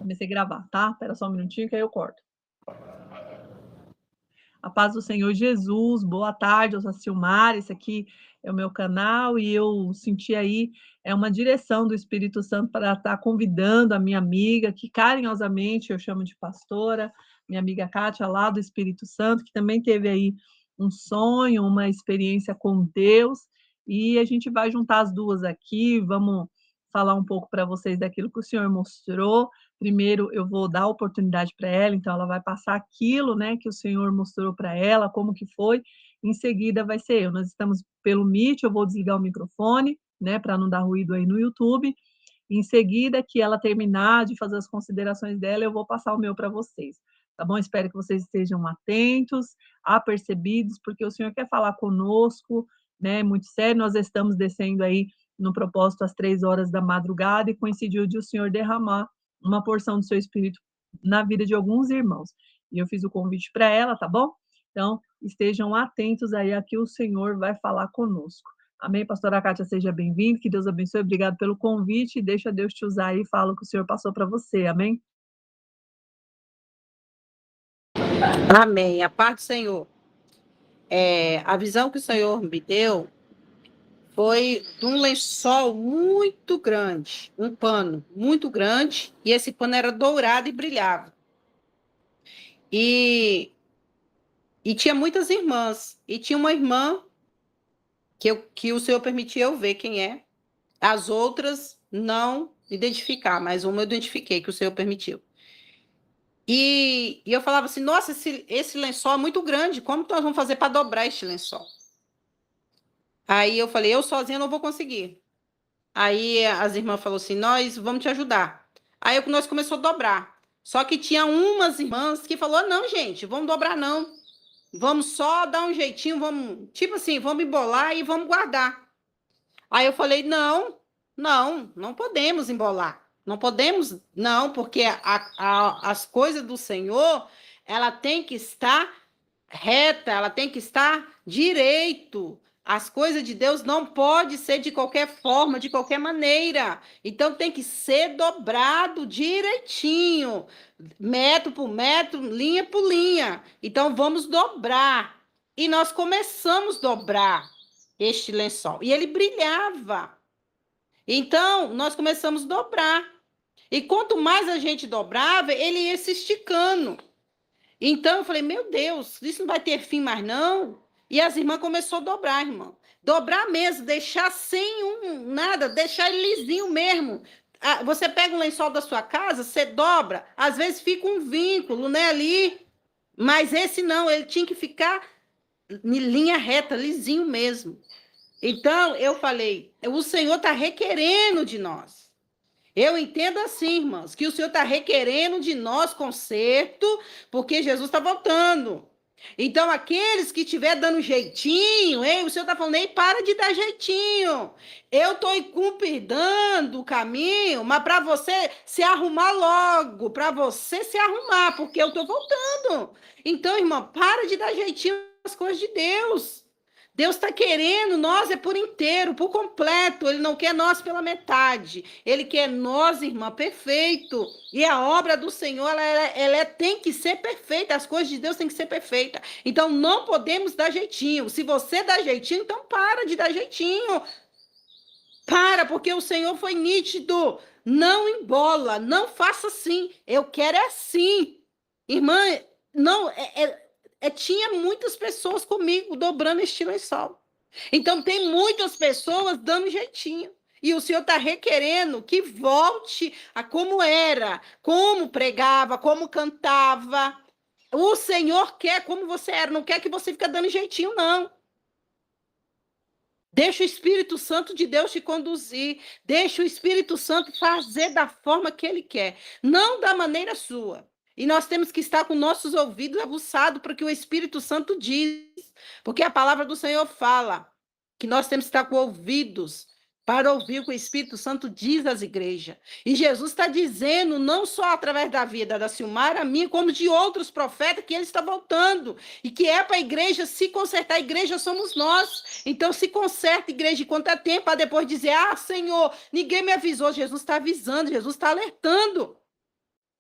Comecei a gravar, tá? Espera só um minutinho que aí eu corto. A paz do Senhor Jesus, boa tarde, eu sou a Silmara, esse aqui é o meu canal e eu senti aí uma direção do Espírito Santo para estar convidando a minha amiga, que carinhosamente eu chamo de pastora, minha amiga Kátia, lá do Espírito Santo, que também teve aí um sonho, uma experiência com Deus, e a gente vai juntar as duas aqui, vamos falar um pouco para vocês daquilo que o Senhor mostrou. Primeiro eu vou dar oportunidade para ela, então ela vai passar aquilo, né, que o Senhor mostrou para ela, como que foi, em seguida vai ser eu. Nós estamos pelo Meet, eu vou desligar o microfone, né, para não dar ruído aí no YouTube. Em seguida que ela terminar de fazer as considerações dela, eu vou passar o meu para vocês, tá bom? Espero que vocês estejam atentos, apercebidos, porque o Senhor quer falar conosco, né, muito sério. Nós estamos descendo aí no propósito às 3 horas da madrugada e coincidiu de o Senhor derramar uma porção do seu espírito na vida de alguns irmãos. E eu fiz o convite para ela, tá bom? Então, estejam atentos aí a que o Senhor vai falar conosco. Amém, pastora Kátia, seja bem-vinda, que Deus abençoe, obrigado pelo convite, e deixa Deus te usar aí e fala o que o Senhor passou para você, amém? Amém, a paz do Senhor. A visão que o Senhor me deu foi de um lençol muito grande, um pano muito grande, e esse pano era dourado e brilhava. E tinha muitas irmãs, e tinha uma irmã que o Senhor permitiu eu ver quem é, as outras não identificar, mas uma eu identifiquei, que o Senhor permitiu. E eu falava assim, nossa, esse lençol é muito grande, como nós vamos fazer para dobrar este lençol? Aí eu falei, eu sozinha não vou conseguir. Aí as irmãs falaram assim, nós vamos te ajudar. Aí nós começamos a dobrar. Só que tinha umas irmãs que falou, não, gente, vamos dobrar não. Vamos só dar um jeitinho, vamos, tipo assim, vamos embolar e vamos guardar. Aí eu falei, não podemos embolar. Não podemos, não, porque as coisas do Senhor, ela tem que estar reta, ela tem que estar direito. As coisas de Deus não pode ser de qualquer forma, de qualquer maneira. Então tem que ser dobrado direitinho, metro por metro, linha por linha. Então vamos dobrar. E nós começamos a dobrar este lençol. E ele brilhava. Então nós começamos a dobrar. E quanto mais a gente dobrava, ele ia se esticando. Então eu falei, meu Deus, isso não vai ter fim mais não. E as irmãs começaram a dobrar, irmão. Dobrar mesmo, deixar sem nada, deixar ele lisinho mesmo. Você pega um lençol da sua casa, você dobra, às vezes fica um vínculo, né, ali. Mas esse não, ele tinha que ficar em linha reta, lisinho mesmo. Então eu falei, o Senhor está requerendo de nós. Eu entendo assim, irmãos, que o Senhor está requerendo de nós conserto, porque Jesus está voltando. Então, aqueles que estiver dando jeitinho, o Senhor está falando, ei, para de dar jeitinho. Eu estou cumpridando o caminho, mas para você se arrumar logo, para você se arrumar, porque eu estou voltando. Então, irmão, para de dar jeitinho nas coisas de Deus. Deus está querendo nós por inteiro, por completo. Ele não quer nós pela metade. Ele quer nós, irmã, perfeito. E a obra do Senhor, ela tem que ser perfeita. As coisas de Deus têm que ser perfeitas. Então, não podemos dar jeitinho. Se você dá jeitinho, então para de dar jeitinho. Para, porque o Senhor foi nítido. Não embola, não faça assim. Eu quero assim. Irmã, não, tinha muitas pessoas comigo dobrando este lençol. Então, tem muitas pessoas dando jeitinho. E o Senhor está requerendo que volte a como era, como pregava, como cantava. O Senhor quer como você era, não quer que você fique dando jeitinho, não. Deixa o Espírito Santo de Deus te conduzir. Deixa o Espírito Santo fazer da forma que Ele quer, não da maneira sua. E nós temos que estar com nossos ouvidos aguçados para que o Espírito Santo diz. Porque a palavra do Senhor fala que nós temos que estar com ouvidos para ouvir o que o Espírito Santo diz às igrejas. E Jesus está dizendo, não só através da vida da Silmara, minha, como de outros profetas, que ele está voltando. E que é para a igreja se consertar. A igreja somos nós. Então se conserta, igreja, enquanto é tempo, para depois dizer, Senhor, ninguém me avisou. Jesus está avisando, Jesus está alertando.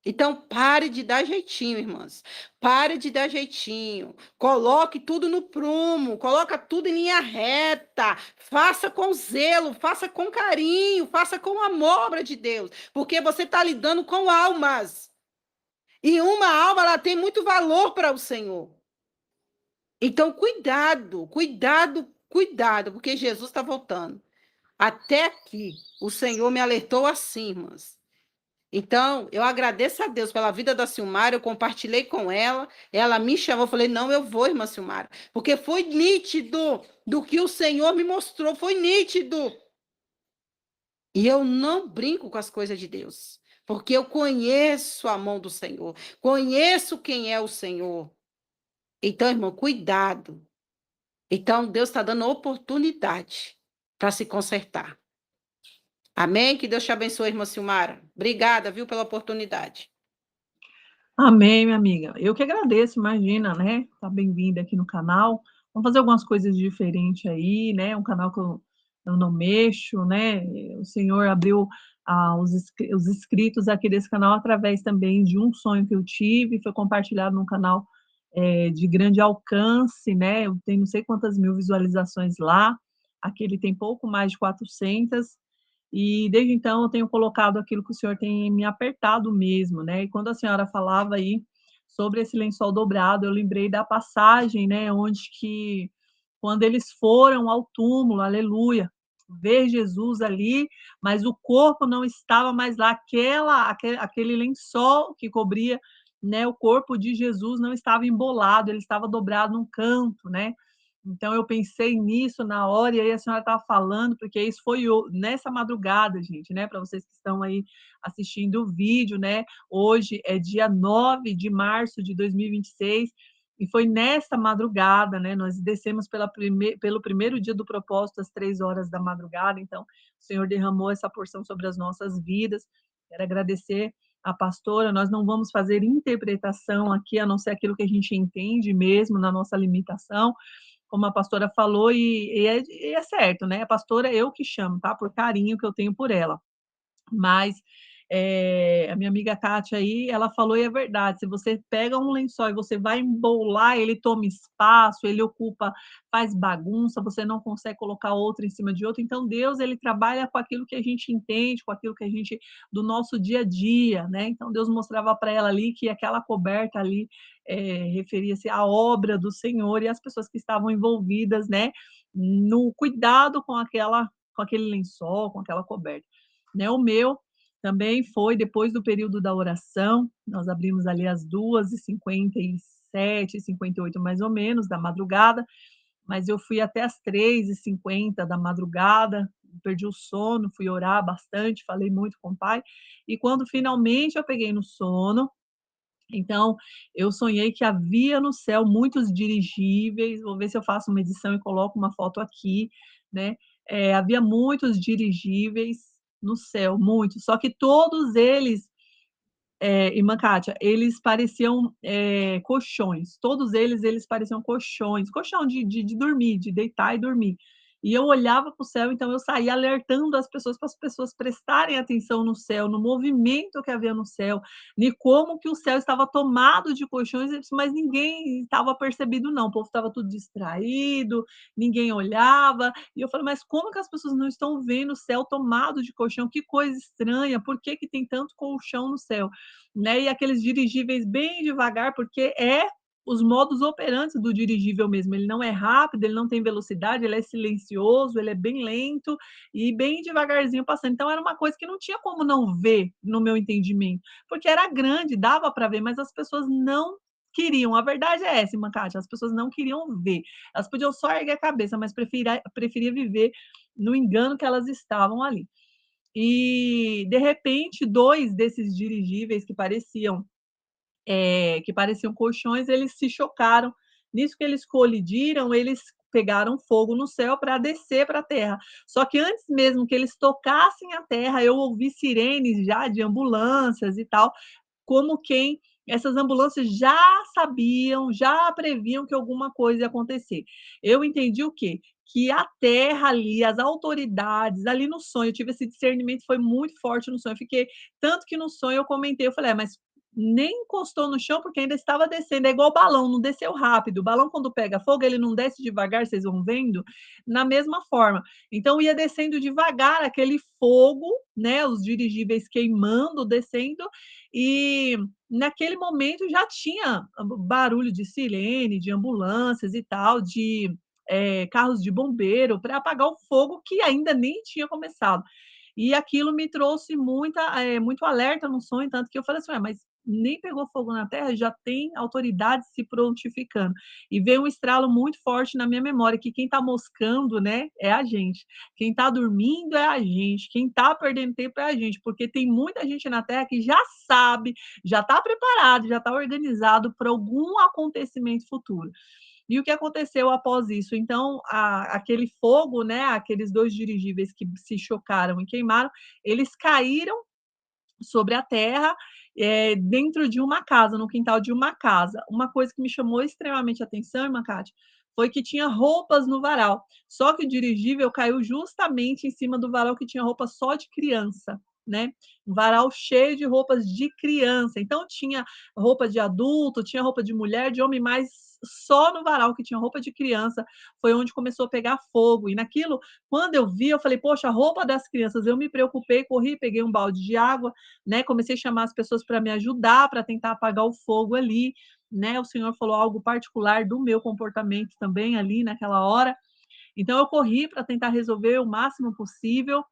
Então, pare de dar jeitinho, irmãs. Pare de dar jeitinho. Coloque tudo no prumo, coloca tudo em linha reta. Faça com zelo, faça com carinho, faça com amor, obra de Deus, porque você está lidando com almas. E uma alma, ela tem muito valor para o Senhor. Então, cuidado, cuidado, cuidado, porque Jesus está voltando. Até aqui, o Senhor me alertou assim, irmãs. Então, eu agradeço a Deus pela vida da Silmara, eu compartilhei com ela me chamou, eu falei, não, eu vou, irmã Silmara, porque foi nítido do que o Senhor me mostrou, foi nítido. E eu não brinco com as coisas de Deus, porque eu conheço a mão do Senhor, conheço quem é o Senhor. Então, irmão, cuidado. Então, Deus está dando oportunidade para se consertar. Amém? Que Deus te abençoe, irmã Silmara. Obrigada, viu, pela oportunidade. Amém, minha amiga. Eu que agradeço, imagina, né? Tá bem-vinda aqui no canal. Vamos fazer algumas coisas diferentes aí, né? Um canal que eu não mexo, né? O Senhor abriu os inscritos aqui desse canal através também de um sonho que eu tive, foi compartilhado num canal de grande alcance, né? Eu tenho não sei quantas mil visualizações lá. Aqui ele tem pouco mais de 400. E desde então eu tenho colocado aquilo que o senhor tem me apertado mesmo, né? E quando a senhora falava aí sobre esse lençol dobrado, eu lembrei da passagem, né, onde que quando eles foram ao túmulo, aleluia, ver Jesus ali, mas o corpo não estava mais lá, aquele lençol que cobria, né, o corpo de Jesus não estava embolado, ele estava dobrado num canto, né? Então eu pensei nisso na hora, e aí a senhora estava falando, porque isso foi nessa madrugada, gente, né? Para vocês que estão aí assistindo o vídeo, né? Hoje é dia 9 de março de 2026, e foi nessa madrugada, né? Nós descemos pelo primeiro dia do propósito, às 3 horas da madrugada, então o Senhor derramou essa porção sobre as nossas vidas. Quero agradecer a pastora, nós não vamos fazer interpretação aqui, a não ser aquilo que a gente entende mesmo na nossa limitação, como a pastora falou, e é certo, né? A pastora eu que chamo, tá? Por carinho que eu tenho por ela. Mas a minha amiga Kátia aí, ela falou e é verdade, se você pega um lençol e você vai embolar, ele toma espaço, ele ocupa, faz bagunça, você não consegue colocar outro em cima de outro. Então Deus, ele trabalha com aquilo que a gente entende, com aquilo que a gente do nosso dia a dia, né? Então Deus mostrava para ela ali que aquela coberta ali referia-se à obra do Senhor e às pessoas que estavam envolvidas, né, no cuidado com aquele lençol, com aquela coberta, né? O meu também foi depois do período da oração, nós abrimos ali às 2h57, 58 mais ou menos, da madrugada, mas eu fui até às 3h50 da madrugada, perdi o sono, fui orar bastante, falei muito com o pai, e quando finalmente eu peguei no sono, então eu sonhei que havia no céu muitos dirigíveis, vou ver se eu faço uma edição e coloco uma foto aqui, né, havia muitos dirigíveis no céu, muitos, só que todos eles, irmã Kátia, eles pareciam colchões, todos eles pareciam colchões, colchão de dormir, de deitar e dormir. E eu olhava para o céu, então eu saía alertando as pessoas, para as pessoas prestarem atenção no céu, no movimento que havia no céu, e como que o céu estava tomado de colchões, mas ninguém estava percebido não, o povo estava tudo distraído, ninguém olhava, e eu falei, mas como que as pessoas não estão vendo o céu tomado de colchão? Que coisa estranha, por que que tem tanto colchão no céu? Né? E aqueles dirigíveis bem devagar, porque os modos operantes do dirigível mesmo. Ele não é rápido, ele não tem velocidade, ele é silencioso, ele é bem lento e bem devagarzinho passando. Então era uma coisa que não tinha como não ver, no meu entendimento, porque era grande, dava para ver, mas as pessoas não queriam. A verdade é essa, irmã Kátia, as pessoas não queriam ver. Elas podiam só erguer a cabeça, mas preferia viver no engano que elas estavam ali. E, de repente, dois desses dirigíveis que pareciam colchões, eles se chocaram. Nisso que eles colidiram, eles pegaram fogo no céu para descer para a terra. Só que antes mesmo que eles tocassem a terra, eu ouvi sirenes já de ambulâncias e tal, como quem essas ambulâncias já sabiam, já previam que alguma coisa ia acontecer. Eu entendi o quê? Que a terra ali, as autoridades, ali no sonho, eu tive esse discernimento, foi muito forte no sonho. Eu fiquei, tanto que no sonho eu comentei, eu falei, mas nem encostou no chão, porque ainda estava descendo. É igual balão, não desceu rápido. O balão, quando pega fogo, ele não desce devagar, vocês vão vendo, na mesma forma. Então, ia descendo devagar aquele fogo, né? Os dirigíveis queimando, descendo, e naquele momento já tinha barulho de sirene, de ambulâncias e tal, de carros de bombeiro para apagar o fogo que ainda nem tinha começado. E aquilo me trouxe muito alerta no sonho, tanto que eu falei assim: "Ué, mas nem pegou fogo na terra, já tem autoridades se prontificando". E veio um estralo muito forte na minha memória, que quem está moscando, né, é a gente. Quem está dormindo é a gente, quem está perdendo tempo é a gente, porque tem muita gente na terra que já sabe, já está preparado, já está organizado para algum acontecimento futuro. E o que aconteceu após isso? Então, aquele fogo, né, aqueles 2 dirigíveis que se chocaram e queimaram, eles caíram sobre a terra, dentro de uma casa, no quintal de uma casa. Uma coisa que me chamou extremamente atenção, irmã Kátia, foi que tinha roupas no varal, só que o dirigível caiu justamente em cima do varal que tinha roupa só de criança, né, um varal cheio de roupas de criança, então tinha roupa de adulto, tinha roupa de mulher, de homem, mas só no varal que tinha roupa de criança, foi onde começou a pegar fogo, e naquilo, quando eu vi, eu falei: "Poxa, a roupa das crianças", eu me preocupei, corri, peguei um balde de água, né, comecei a chamar as pessoas para me ajudar, para tentar apagar o fogo ali, né, o Senhor falou algo particular do meu comportamento também ali naquela hora, então eu corri para tentar resolver o máximo possível,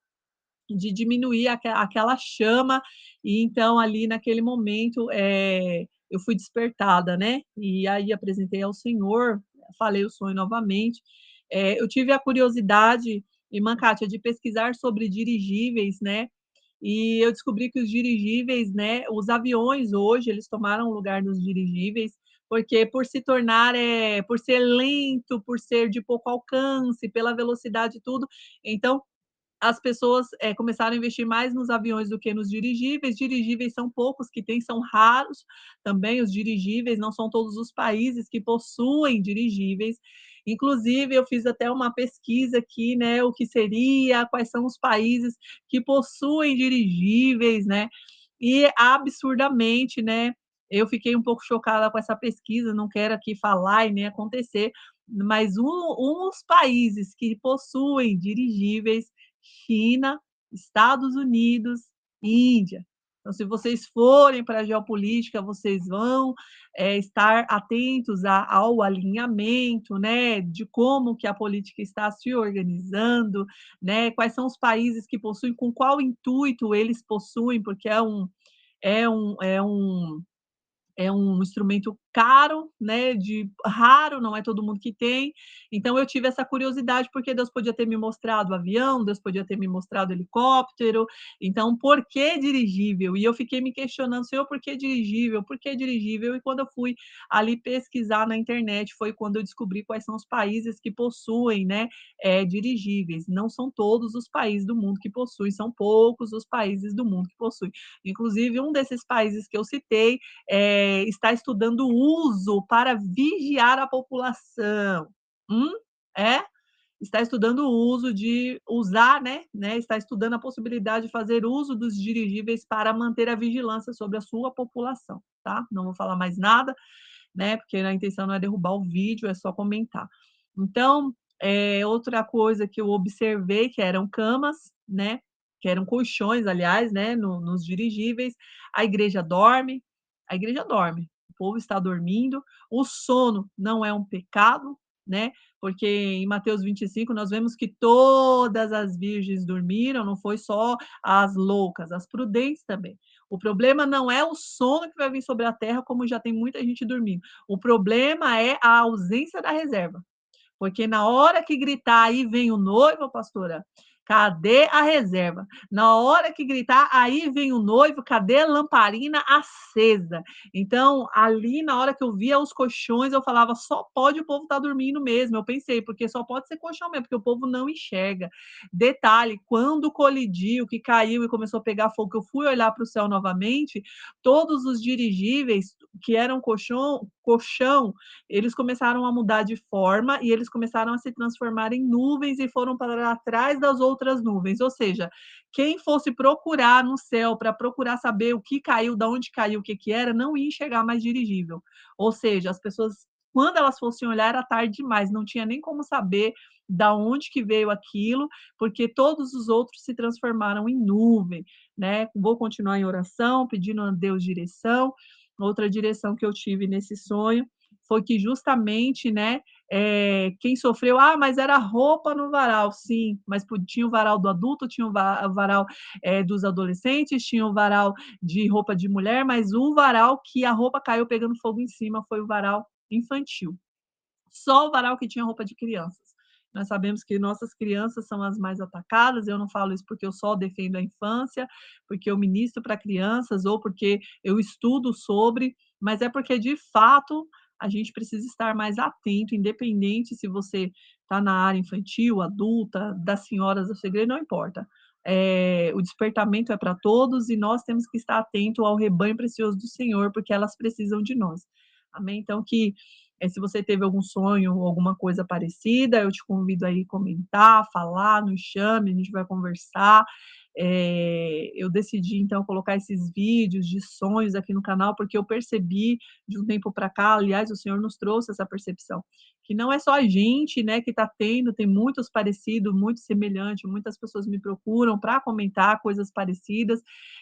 de diminuir aquela chama, e então ali naquele momento, eu fui despertada, né, e aí apresentei ao Senhor, falei o sonho novamente, eu tive a curiosidade, irmã Kátia, de pesquisar sobre dirigíveis, né, e eu descobri que os dirigíveis, né, os aviões hoje, eles tomaram o lugar dos dirigíveis, porque por se tornar, por ser lento, por ser de pouco alcance, pela velocidade e tudo, então as pessoas, começaram a investir mais nos aviões do que nos dirigíveis. Dirigíveis são poucos que têm, são raros também os dirigíveis, não são todos os países que possuem dirigíveis. Inclusive, eu fiz até uma pesquisa aqui, né, o que seria, quais são os países que possuem dirigíveis, né, e absurdamente, né, eu fiquei um pouco chocada com essa pesquisa, não quero aqui falar e nem acontecer, mas uns países que possuem dirigíveis: China, Estados Unidos e Índia. Então, se vocês forem para a geopolítica, vocês vão estar atentos ao alinhamento, né, de como que a política está se organizando, né, quais são os países que possuem, com qual intuito eles possuem, porque é um, é um é um instrumento caro, né, de raro, não é todo mundo que tem. Então eu tive essa curiosidade, porque Deus podia ter me mostrado avião, Deus podia ter me mostrado helicóptero, então por que dirigível? E eu fiquei me questionando: "Senhor, por que dirigível? Por que dirigível?" E quando eu fui ali pesquisar na internet, foi quando eu descobri quais são os países que possuem, né, dirigíveis. Não são todos os países do mundo que possuem, são poucos os países do mundo que possuem. Inclusive um desses países que eu citei, está estudando o uso para vigiar a população. Hum? É? Está estudando o uso de usar, né, está estudando a possibilidade de fazer uso dos dirigíveis para manter a vigilância sobre a sua população, tá? Não vou falar mais nada, né, porque a intenção não é derrubar o vídeo, é só comentar. Então, outra coisa que eu observei, que eram camas, né, que eram colchões, aliás, né, nos dirigíveis. A igreja dorme, a igreja dorme, o povo está dormindo, o sono não é um pecado, né, porque em Mateus 25 nós vemos que todas as virgens dormiram, não foi só as loucas, as prudentes também. O problema não é o sono que vai vir sobre a terra, como já tem muita gente dormindo. O problema é a ausência da reserva. Porque na hora que gritar, aí vem o noivo, pastora, cadê a reserva? Na hora que gritar, aí vem o noivo, cadê a lamparina acesa? Então, ali, na hora que eu via os colchões, eu falava, só pode o povo estar dormindo mesmo. Eu pensei, porque só pode ser colchão mesmo, porque o povo não enxerga. Detalhe, quando colidiu, que caiu e começou a pegar fogo, que eu fui olhar para o céu novamente, todos os dirigíveis que eram colchão, eles começaram a mudar de forma e eles começaram a se transformar em nuvens e foram para trás das outras nuvens, ou seja, quem fosse procurar no céu para procurar saber o que caiu, da onde caiu, o que que era, não ia enxergar mais dirigível. Ou seja, as pessoas, quando elas fossem olhar, era tarde demais, não tinha nem como saber da onde que veio aquilo, porque todos os outros se transformaram em nuvem, né? Vou continuar em oração, pedindo a Deus direção. Outra direção que eu tive nesse sonho foi que justamente, né, quem sofreu, mas era roupa no varal, sim, mas tinha o varal do adulto, tinha o varal dos adolescentes, tinha o varal de roupa de mulher, mas o varal que a roupa caiu pegando fogo em cima foi o varal infantil. Só o varal que tinha roupa de crianças. Nós sabemos que nossas crianças são as mais atacadas, eu não falo isso porque eu só defendo a infância, porque eu ministro para crianças ou porque eu estudo sobre, mas é porque de fato a gente precisa estar mais atento, independente se você está na área infantil, adulta, das senhoras da sua igreja, não importa. O despertamento é para todos e nós temos que estar atento ao rebanho precioso do Senhor, porque elas precisam de nós. Amém? Então, que se você teve algum sonho ou alguma coisa parecida, eu te convido aí comentar, falar, nos chame, a gente vai conversar. Eu decidi, então, colocar esses vídeos de sonhos aqui no canal, porque eu percebi de um tempo para cá, aliás, o Senhor nos trouxe essa percepção, que não é só a gente, né, que está tendo, tem muitos parecidos, muito semelhante, muitas pessoas me procuram para comentar coisas parecidas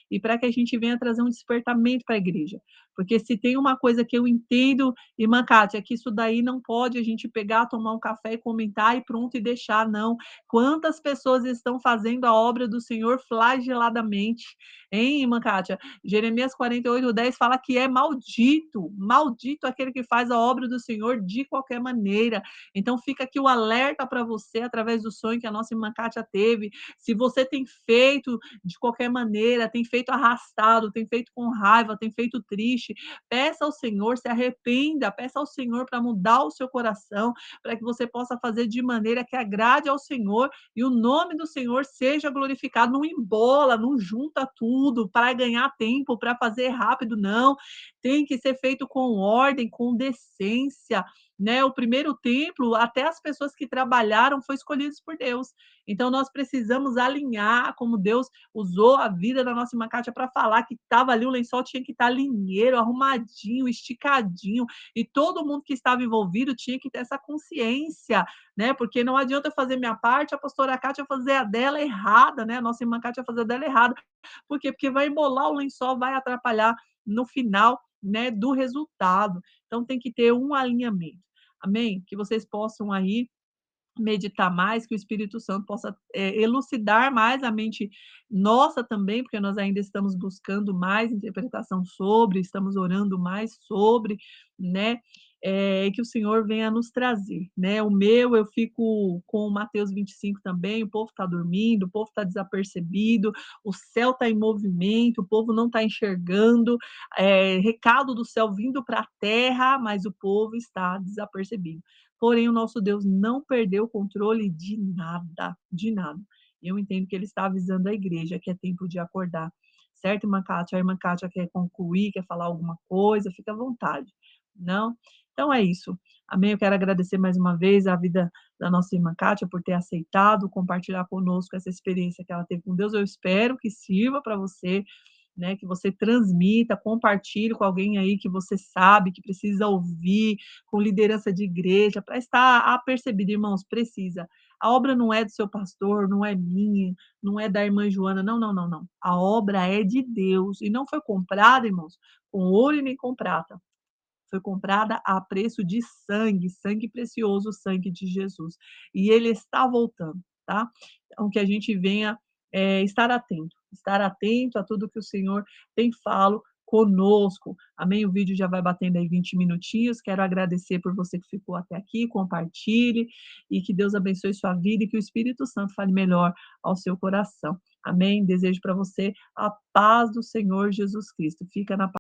e para que a gente venha trazer um despertamento para a igreja. Porque se tem uma coisa que eu entendo, irmã Kátia, é que isso daí não pode a gente pegar, tomar um café e comentar e pronto e deixar, não. Quantas pessoas estão fazendo a obra do Senhor flageladamente, hein, irmã Kátia? Jeremias 48:10 fala que é maldito, maldito aquele que faz a obra do Senhor de qualquer maneira. Então fica aqui o alerta para você, através do sonho que a nossa irmã Kátia teve. Se você tem feito de qualquer maneira, tem feito arrastado, tem feito com raiva, tem feito triste, peça ao Senhor, se arrependa, peça ao Senhor para mudar o seu coração, para que você possa fazer de maneira que agrade ao Senhor e o nome do Senhor seja glorificado. Não embola, não junta tudo para ganhar tempo, para fazer rápido, não. Tem que ser feito com ordem, com decência, né? O primeiro templo, até as pessoas que trabalharam foi escolhidas por Deus. Então nós precisamos alinhar como Deus usou a vida da nossa irmã Kátia para falar que estava ali, o lençol tinha que estar linheiro, arrumadinho, esticadinho, e todo mundo que estava envolvido tinha que ter essa consciência, né? Porque não adianta eu fazer minha parte, a pastora Kátia fazer a dela errada, né? A nossa irmã Kátia fazer a dela errada. Por quê? Porque vai embolar o lençol, vai atrapalhar no final, né, do resultado. Então tem que ter um alinhamento. Amém? Que vocês possam aí meditar mais, que o Espírito Santo possa elucidar mais a mente nossa também, porque nós ainda estamos buscando mais interpretação sobre, estamos orando mais sobre, né? Que o Senhor venha nos trazer, né? O meu, eu fico com o Mateus 25 também, o povo está dormindo, o povo está desapercebido, o céu está em movimento, o povo não está enxergando, recado do céu vindo para a terra, mas o povo está desapercebido. Porém, o nosso Deus não perdeu o controle de nada, de nada. Eu entendo que ele está avisando a igreja que é tempo de acordar. Certo, irmã Kátia? A irmã Kátia quer concluir, quer falar alguma coisa, fica à vontade. Não? Então é isso. Amém? Eu quero agradecer mais uma vez a vida da nossa irmã Kátia por ter aceitado compartilhar conosco essa experiência que ela teve com Deus. Eu espero que sirva para você, né, que você transmita, compartilhe com alguém aí que você sabe que precisa ouvir, com liderança de igreja, para estar apercebido, irmãos, precisa. A obra não é do seu pastor, não é minha, não é da irmã Joana, não, não, não, não. A obra é de Deus e não foi comprada, irmãos, com ouro e nem com prata. Foi comprada a preço de sangue, sangue precioso, sangue de Jesus. E ele está voltando, tá? Então, que a gente venha estar atento a tudo que o Senhor tem falo conosco. Amém? O vídeo já vai batendo aí 20 minutinhos. Quero agradecer por você que ficou até aqui. Compartilhe e que Deus abençoe sua vida e que o Espírito Santo fale melhor ao seu coração. Amém? Desejo para você a paz do Senhor Jesus Cristo. Fica na paz.